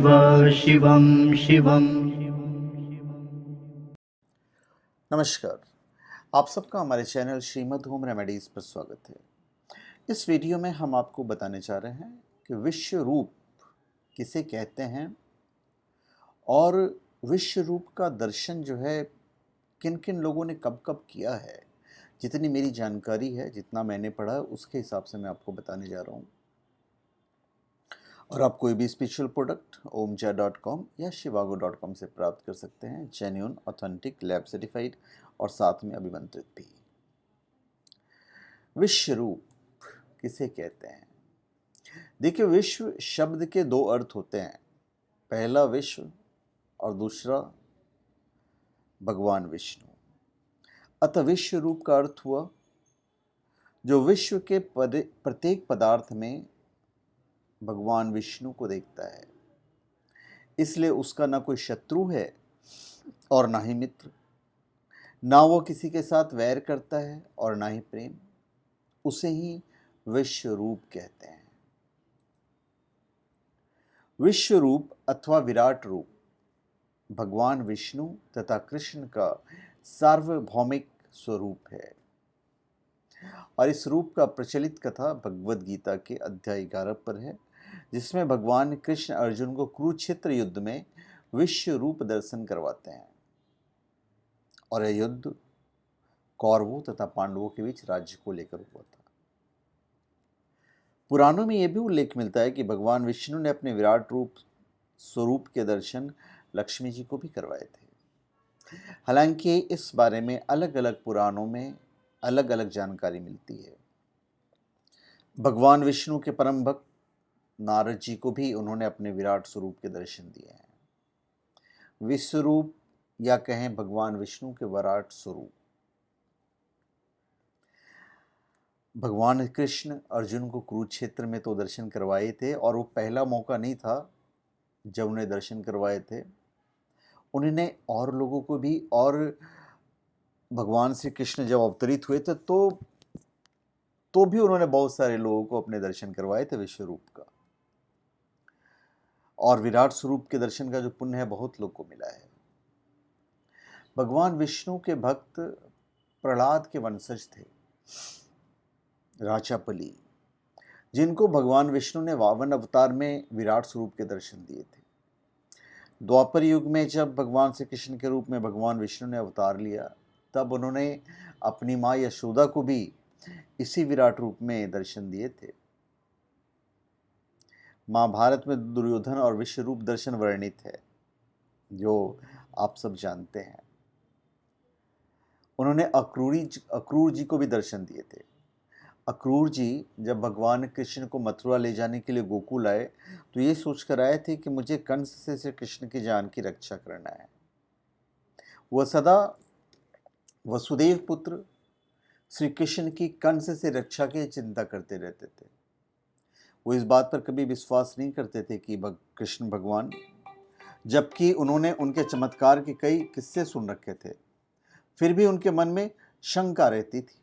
शिवं शिवं। नमस्कार, आप सबका हमारे चैनल श्रीमद् होम रेमेडीज़ पर स्वागत है। इस वीडियो में हम आपको बताने जा रहे हैं कि विश्व रूप किसे कहते हैं और विश्व रूप का दर्शन जो है किन किन लोगों ने कब कब किया है। जितनी मेरी जानकारी है, जितना मैंने पढ़ा, उसके हिसाब से मैं आपको बताने जा रहा हूँ। और आप कोई भी स्पिरिचुअल प्रोडक्ट omja.com या shivago.com से प्राप्त कर सकते हैं, जेन्युइन, ऑथेंटिक, लैब सर्टिफाइड और साथ में अभिमंत्रित भी। विश्व रूप किसे कहते हैं? देखिए, विश्व शब्द के दो अर्थ होते हैं। पहला विश्व और दूसरा भगवान विष्णु। अतः विश्व रूप का अर्थ हुआ जो विश्व के प्रत्येक पदार्थ में भगवान विष्णु को देखता है। इसलिए उसका ना कोई शत्रु है और ना ही मित्र, ना वो किसी के साथ वैर करता है और ना ही प्रेम। उसे ही विश्व रूप कहते हैं। विश्व रूप अथवा विराट रूप भगवान विष्णु तथा कृष्ण का सार्वभौमिक स्वरूप है और इस रूप का प्रचलित कथा भगवद गीता के अध्याय 11 पर है, जिसमें भगवान कृष्ण अर्जुन को कुरुक्षेत्र युद्ध में विश्व रूप दर्शन करवाते हैं। और यह युद्ध कौरवों तथा पांडवों के बीच राज्य को लेकर हुआ था। पुराणों में यह भी उल्लेख मिलता है कि भगवान विष्णु ने अपने विराट रूप स्वरूप के दर्शन लक्ष्मी जी को भी करवाए थे। हालांकि इस बारे में अलग अलग पुराणों में अलग अलग जानकारी मिलती है। भगवान विष्णु के परम भक्त नारद जी को भी उन्होंने अपने विराट स्वरूप के दर्शन दिए हैं। विश्व रूप या कहें भगवान विष्णु के विराट स्वरूप। भगवान कृष्ण अर्जुन को कुरुक्षेत्र में तो दर्शन करवाए थे, और वो पहला मौका नहीं था जब उन्हें दर्शन करवाए थे। उन्होंने और लोगों को भी, और भगवान श्री कृष्ण जब अवतरित हुए थे तो भी उन्होंने बहुत सारे लोगों को अपने दर्शन करवाए थे विश्व रूप का। और विराट स्वरूप के दर्शन का जो पुण्य है बहुत लोग को मिला है। भगवान विष्णु के भक्त प्रहलाद के वंशज थे, राजा बलि, जिनको भगवान विष्णु ने वामन अवतार में विराट स्वरूप के दर्शन दिए थे। द्वापर युग में जब भगवान श्री कृष्ण के रूप में भगवान विष्णु ने अवतार लिया, तब उन्होंने अपनी माँ यशोदा को भी इसी विराट रूप में दर्शन दिए थे। महाभारत में दुर्योधन और विश्व रूप दर्शन वर्णित है, जो आप सब जानते हैं। उन्होंने अक्रूर जी को भी दर्शन दिए थे। अक्रूर जी जब भगवान कृष्ण को मथुरा ले जाने के लिए गोकुल आए, तो ये सोचकर आए थे कि मुझे कंस से श्री कृष्ण की जान की रक्षा करना है। वह सदा वसुदेव पुत्र श्री कृष्ण की कंस से रक्षा की चिंता करते रहते थे। वो इस बात पर कभी विश्वास नहीं करते थे कि कृष्ण भगवान, जबकि उन्होंने उनके चमत्कार के कई किस्से सुन रखे थे, फिर भी उनके मन में शंका रहती थी।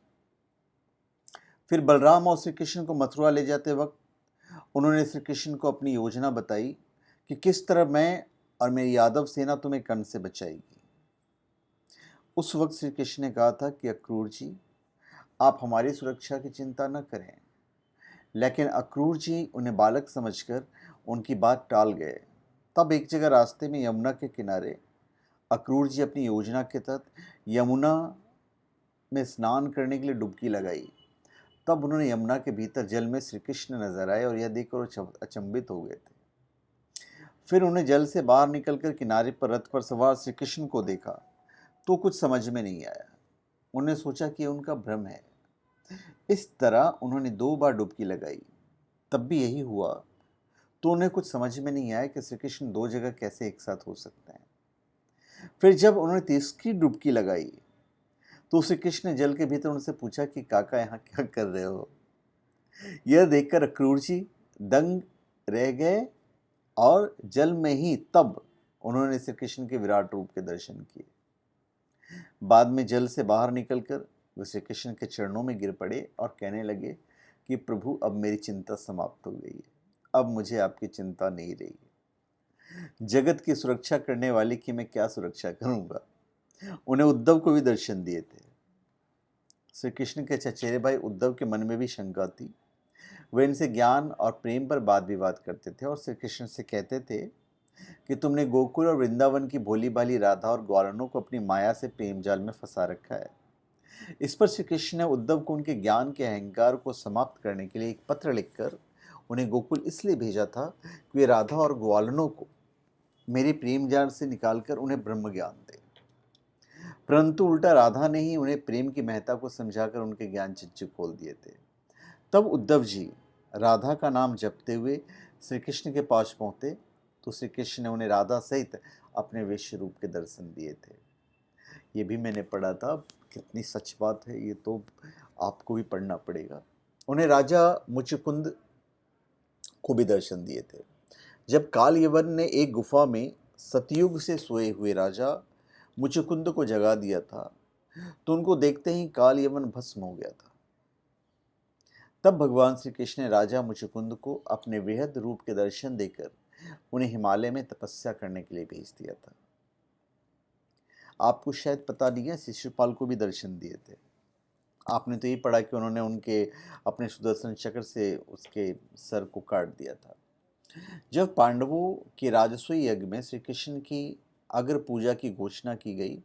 फिर बलराम और श्री कृष्ण को मथुरा ले जाते वक्त उन्होंने श्री कृष्ण को अपनी योजना बताई कि किस तरह मैं और मेरी यादव सेना तुम्हें कंस से बचाएगी। उस वक्त श्री कृष्ण ने कहा था कि अक्रूर जी, आप हमारी सुरक्षा की चिंता न करें। लेकिन अक्रूर जी उन्हें बालक समझकर उनकी बात टाल गए। तब एक जगह रास्ते में यमुना के किनारे अक्रूर जी अपनी योजना के तहत यमुना में स्नान करने के लिए डुबकी लगाई। तब उन्होंने यमुना के भीतर जल में श्री कृष्ण नजर आए और यह देखकर अचंभित हो गए थे। फिर उन्हें जल से बाहर निकलकर किनारे पर रथ पर सवार श्री कृष्ण को देखा तो कुछ समझ में नहीं आया। उन्हें सोचा कि उनका भ्रम है। इस तरह उन्होंने 2 बार डुबकी लगाई, तब भी यही हुआ। तो उन्हें कुछ समझ में नहीं आया कि श्री कृष्ण 2 जगह कैसे एक साथ हो सकते हैं। फिर जब उन्होंने तीसरी डुबकी लगाई तो श्री कृष्ण ने जल के भीतर उनसे पूछा कि काका, यहाँ क्या कर रहे हो? यह देखकर अक्रूर जी दंग रह गए और जल में ही तब उन्होंने श्री कृष्ण के विराट रूप के दर्शन किए। बाद में जल से बाहर निकलकर वे श्री कृष्ण के चरणों में गिर पड़े और कहने लगे कि प्रभु, अब मेरी चिंता समाप्त हो गई है, अब मुझे आपकी चिंता नहीं रही। जगत की सुरक्षा करने वाले की मैं क्या सुरक्षा करूंगा। उन्हें उद्धव को भी दर्शन दिए थे। श्री कृष्ण के चचेरे भाई उद्धव के मन में भी शंका थी। वे इनसे ज्ञान और प्रेम पर वाद विवाद करते थे और श्री कृष्ण से कहते थे कि तुमने गोकुल और वृंदावन की भोली भाली राधा और ग्वालनों को अपनी माया से प्रेम जाल में फंसा रखा है। इस पर श्री कृष्ण ने उद्धव को उनके ज्ञान के अहंकार को समाप्त करने के लिए एक पत्र लिखकर उन्हें गोकुल इसलिए भेजा था कि वे राधा और ग्वालनों को मेरे प्रेम जाल से निकालकर उन्हें ब्रह्म ज्ञान दें। परंतु उल्टा राधा ने ही उन्हें प्रेम की महत्ता को समझाकर उनके ज्ञान चिज्जू खोल दिए थे। तब उद्धव जी राधा का नाम जपते हुए श्री कृष्ण के पास पहुंचे तो श्री कृष्ण ने उन्हें राधा सहित अपने विश्व रूप के दर्शन दिए थे। ये भी मैंने पढ़ा था, कितनी सच बात है ये तो आपको भी पढ़ना पड़ेगा। उन्हें राजा मुचकुंद को भी दर्शन दिए थे। जब काल यवन ने एक गुफा में सतयुग से सोए हुए राजा मुचकुंद को जगा दिया था तो उनको देखते ही काल यवन भस्म हो गया था। तब भगवान श्री कृष्ण ने राजा मुचकुंद को अपने वृहद रूप के दर्शन देकर उन्हें हिमालय में तपस्या करने के लिए भेज दिया था। आपको शायद पता नहीं है, शिशुपाल को भी दर्शन दिए थे। आपने तो ये पढ़ा कि उन्होंने उनके अपने सुदर्शन चक्र से उसके सर को काट दिया था। जब पांडवों के राजसूय यज्ञ में श्री कृष्ण की अग्र पूजा की घोषणा की गई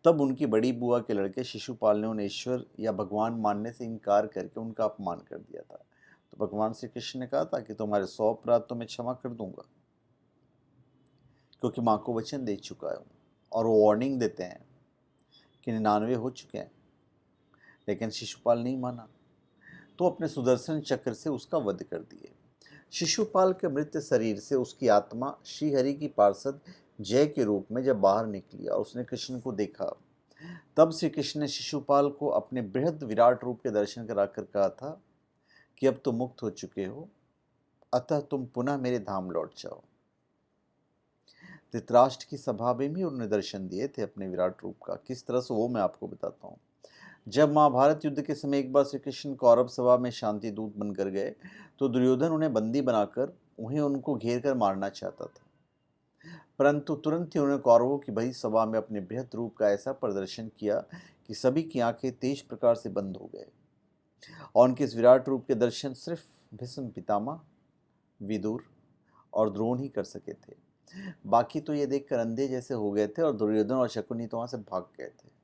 तब उनकी बड़ी बुआ के लड़के शिशुपाल ने उन्हें ईश्वर या भगवान मानने से इनकार करके उनका अपमान कर दिया था। तो भगवान श्री कृष्ण ने कहा था कि तुम्हारे 100 अपराध तो मैं क्षमा कर दूंगा, क्योंकि माँ को वचन दे चुका हूँ। और वो वार्निंग देते हैं कि 99 हो चुके हैं, लेकिन शिशुपाल नहीं माना तो अपने सुदर्शन चक्र से उसका वध कर दिए। शिशुपाल के मृत शरीर से उसकी आत्मा श्रीहरि की पार्षद जय के रूप में जब बाहर निकली और उसने कृष्ण को देखा तब श्री कृष्ण ने शिशुपाल को अपने बृहद विराट रूप के दर्शन कराकर कहा था कि अब तुम मुक्त हो चुके हो, अतः तुम पुनः मेरे धाम लौट जाओ। धृतराष्ट्र की सभा में भी उन्होंने दर्शन दिए थे अपने विराट रूप का। किस तरह से वो मैं आपको बताता हूँ। जब महाभारत युद्ध के समय एक बार श्री कृष्ण कौरव सभा में शांति दूत बनकर गए तो दुर्योधन उन्हें बंदी बनाकर उन्हें उनको घेर कर मारना चाहता था, परंतु तुरंत ही उन्होंने कौरवों की भरी सभा में अपने बृहद रूप का ऐसा प्रदर्शन किया कि सभी की आंखें तेज प्रकार से बंद हो गए और उनके इस विराट रूप के दर्शन सिर्फ भीष्म पितामह, विदुर और द्रोण ही कर सके थे। बाकी तो ये देखकर अंधे जैसे हो गए थे और दुर्योधन और शकुनी तो वहां से भाग गए थे।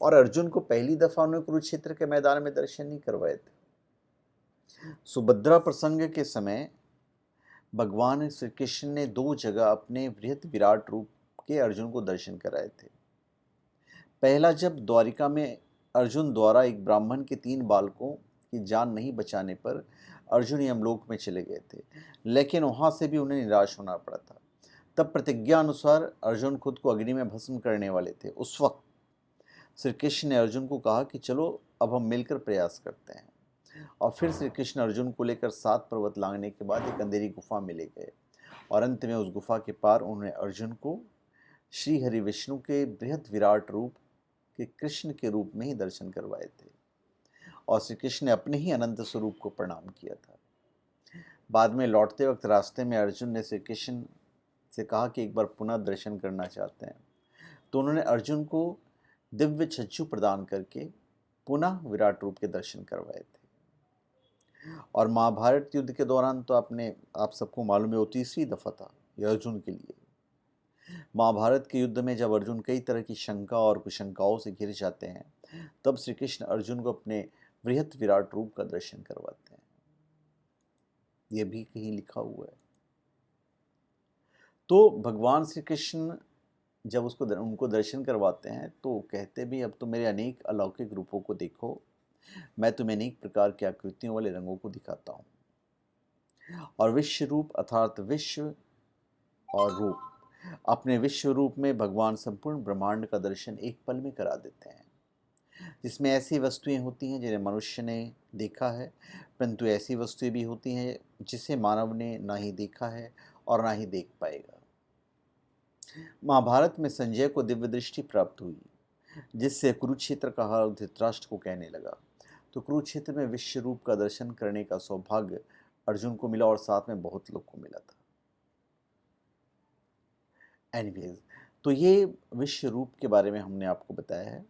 और अर्जुन को पहली दफा उन्होंने कुरुक्षेत्र के मैदान में दर्शन नहीं करवाए थे। सुभद्रा प्रसंग के समय भगवान श्री कृष्ण ने 2 जगह अपने बृहद विराट रूप के अर्जुन को दर्शन कराए थे। पहला जब द्वारिका में अर्जुन द्वारा एक ब्राह्मण के 3 बालकों की जान नहीं बचाने पर अर्जुन यमलोक में चले गए थे, लेकिन वहां से भी उन्हें निराश होना पड़ा था। तब प्रतिज्ञा अनुसार अर्जुन खुद को अग्नि में भस्म करने वाले थे। उस वक्त श्री कृष्ण ने अर्जुन को कहा कि चलो अब हम मिलकर प्रयास करते हैं। और फिर श्री कृष्ण अर्जुन को लेकर 7 पर्वत लांघने के बाद एक अंधेरी गुफा में ले गए और अंत में उस गुफा के पार उन्होंने अर्जुन को श्री हरि विष्णु के बृहद विराट रूप के कृष्ण के रूप में ही दर्शन करवाए थे और श्री कृष्ण ने अपने ही अनंत स्वरूप को प्रणाम किया था। बाद में लौटते वक्त रास्ते में अर्जुन ने श्री कृष्ण से कहा कि एक बार पुनः दर्शन करना चाहते हैं, तो उन्होंने अर्जुन को दिव्य छज्जू प्रदान करके पुनः विराट रूप के दर्शन करवाए थे। और महाभारत युद्ध के दौरान तो आप सबको मालूम है वो 3री दफा था यह अर्जुन के लिए। महाभारत के युद्ध में जब अर्जुन कई तरह की शंका और कुशंकाओं से घिर जाते हैं तब श्री कृष्ण अर्जुन को अपने बृहद विराट रूप का दर्शन करवाते हैं। यह भी कहीं लिखा हुआ है। तो भगवान श्री कृष्ण जब उनको दर्शन करवाते हैं तो कहते भी अब तो मेरे अनेक अलौकिक रूपों को देखो, मैं तुम्हें अनेक प्रकार की आकृतियों वाले रंगों को दिखाता हूँ। और विश्व रूप अर्थात विश्व और रूप, अपने विश्व रूप में भगवान संपूर्ण ब्रह्मांड का दर्शन एक पल में करा देते हैं, जिसमें ऐसी वस्तुएं होती हैं जिन्हें मनुष्य ने देखा है, परंतु ऐसी वस्तुएं भी होती हैं जिसे मानव ने ना ही देखा है और ना ही देख पाएगा। महाभारत में संजय को दिव्य दृष्टि प्राप्त हुई, जिससे कुरुक्षेत्र का हाल धृतराष्ट्र को कहने लगा। तो कुरुक्षेत्र में विश्व रूप का दर्शन करने का सौभाग्य अर्जुन को मिला और साथ में बहुत लोग को मिला था। एनीवेज, तो ये विश्व रूप के बारे में हमने आपको बताया है।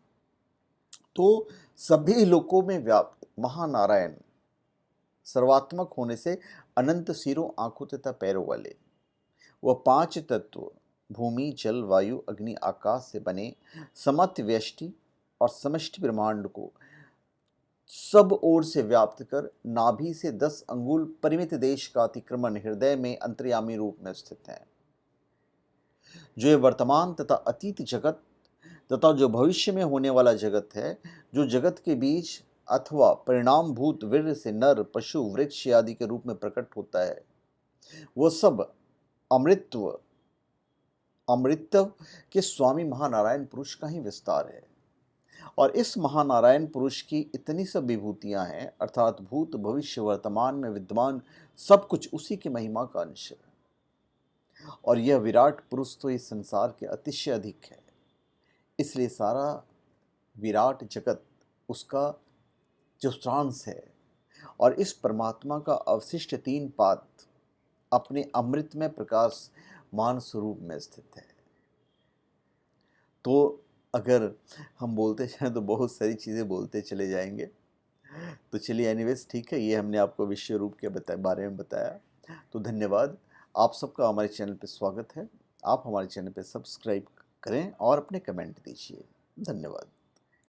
तो सभी लोकों में व्याप्त महानारायण सर्वात्मक होने से अनंत सिरों, आंखों तथा पैरों वाले वह 5 तत्व भूमि, जल, वायु, अग्नि, आकाश से बने समस्त व्यष्टि और समष्टि ब्रह्मांड को सब ओर से व्याप्त कर नाभि से 10 अंगुल परिमित देश का अतिक्रमण हृदय में अंतर्यामी रूप में स्थित है। जो ये वर्तमान तथा अतीत जगत तथा जो भविष्य में होने वाला जगत है, जो जगत के बीच अथवा परिणाम भूत वीर्य से नर, पशु, वृक्ष आदि के रूप में प्रकट होता है, वह सब अमृतत्व अमृतत्व के स्वामी महानारायण पुरुष का ही विस्तार है। और इस महानारायण पुरुष की इतनी सब विभूतियां हैं, अर्थात भूत, भविष्य, वर्तमान में विद्यमान सब कुछ उसी की महिमा का अंश है। और यह विराट पुरुष तो इस संसार के अतिशय अधिक है, इसलिए सारा विराट जगत उसका जो सांस है। और इस परमात्मा का अवशिष्ट 3 पाद अपने अमृत में प्रकाशमान स्वरूप में स्थित है। तो अगर हम बोलते जाएं तो बहुत सारी चीज़ें बोलते चले जाएंगे। तो चलिए, एनीवेज ठीक है, ये हमने आपको विश्व रूप के बारे में बताया। तो धन्यवाद, आप सबका हमारे चैनल पे स्वागत है। आप हमारे चैनल पे सब्सक्राइब करें और अपने कमेंट दीजिए। धन्यवाद।